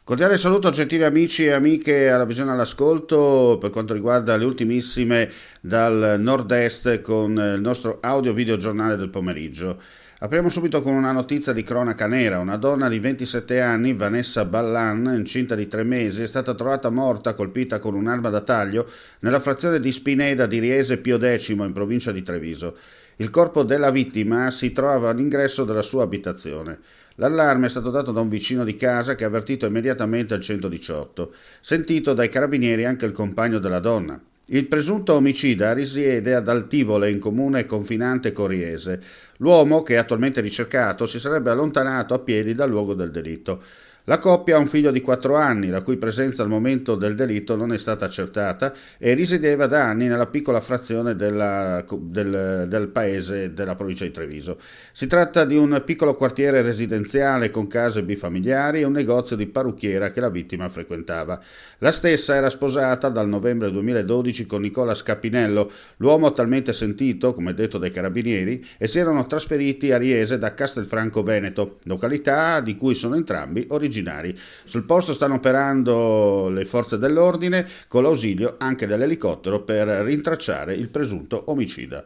Cordiale saluto gentili amici e amiche alla visione all'ascolto per quanto riguarda le ultimissime dal nord-est con il nostro audio-video giornale del pomeriggio. Apriamo subito con una notizia di cronaca nera. Una donna di 27 anni, Vanessa Ballan, incinta di 3 mesi, è stata trovata morta colpita con un'arma da taglio nella frazione di Spineda di Riese Pio X in provincia di Treviso. Il corpo della vittima si trovava all'ingresso della sua abitazione. L'allarme è stato dato da un vicino di casa che ha avvertito immediatamente il 118. Sentito dai carabinieri anche il compagno della donna. Il presunto omicida risiede ad Altivole, in comune confinante con Riese. L'uomo, che è attualmente ricercato, si sarebbe allontanato a piedi dal luogo del delitto. La coppia ha un figlio di 4 anni, la cui presenza al momento del delitto non è stata accertata e risiedeva da anni nella piccola frazione del paese della provincia di Treviso. Si tratta di un piccolo quartiere residenziale con case bifamiliari e un negozio di parrucchiera che la vittima frequentava. La stessa era sposata dal novembre 2012 con Nicola Scapinello, l'uomo talmente sentito, come detto dai carabinieri, e si erano trasferiti a Riese da Castelfranco Veneto, località di cui sono entrambi originari. Sul posto stanno operando le forze dell'ordine con l'ausilio anche dell'elicottero per rintracciare il presunto omicida.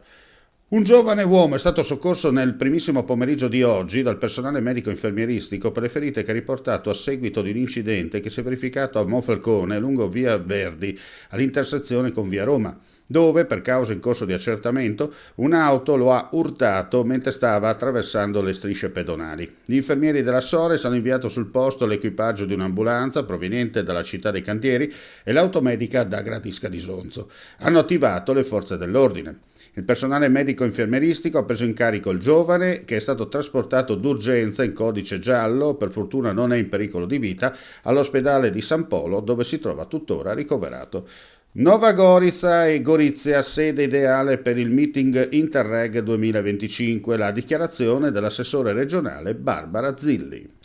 Un giovane uomo è stato soccorso nel primissimo pomeriggio di oggi dal personale medico-infermieristico per le ferite che ha riportato a seguito di un incidente che si è verificato a Monfalcone lungo via Verdi all'intersezione con via Roma, dove, per causa in corso di accertamento, un'auto lo ha urtato mentre stava attraversando le strisce pedonali. Gli infermieri della Sores hanno inviato sul posto l'equipaggio di un'ambulanza proveniente dalla città dei cantieri e l'automedica da Gradisca di Sonzo. Hanno attivato le forze dell'ordine. Il personale medico-infermieristico ha preso in carico il giovane, che è stato trasportato d'urgenza in codice giallo, per fortuna non è in pericolo di vita, all'ospedale di San Polo, dove si trova tuttora ricoverato. Nova Gorica e Gorizia, sede ideale per il meeting Interreg 2025, la dichiarazione dell'assessore regionale Barbara Zilli.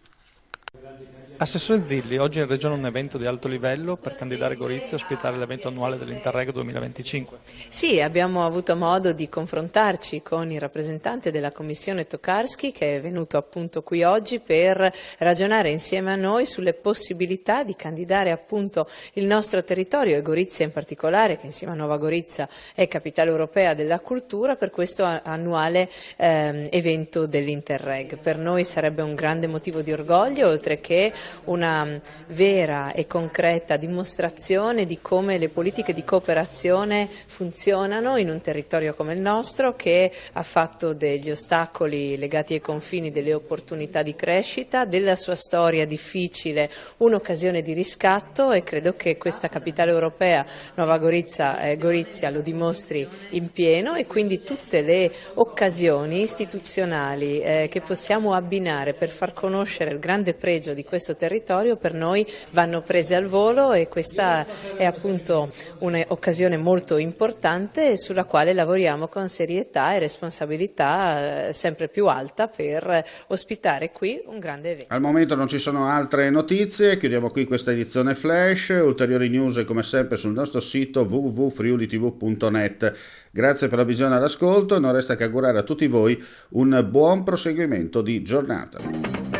Assessore Zilli, oggi in Regione un evento di alto livello per candidare Gorizia e ospitare l'evento annuale dell'Interreg 2025. Sì, abbiamo avuto modo di confrontarci con il rappresentante della Commissione Tokarski, che è venuto appunto qui oggi per ragionare insieme a noi sulle possibilità di candidare appunto il nostro territorio e Gorizia in particolare, che insieme a Nova Gorizia è capitale europea della cultura, per questo annuale evento dell'Interreg. Per noi sarebbe un grande motivo di orgoglio, oltre che una vera e concreta dimostrazione di come le politiche di cooperazione funzionano in un territorio come il nostro, che ha fatto degli ostacoli legati ai confini delle opportunità di crescita, della sua storia difficile un'occasione di riscatto, e credo che questa capitale europea Nova Gorizia lo dimostri in pieno, e quindi tutte le occasioni istituzionali che possiamo abbinare per far conoscere il grande pregio di questo territorio per noi vanno prese al volo, e questa è appunto un'occasione molto importante sulla quale lavoriamo con serietà e responsabilità sempre più alta per ospitare qui un grande evento. Al momento non ci sono altre notizie, chiudiamo qui questa edizione flash, ulteriori news come sempre sul nostro sito www.friulitv.net. Grazie per la visione e l'ascolto, non resta che augurare a tutti voi un buon proseguimento di giornata.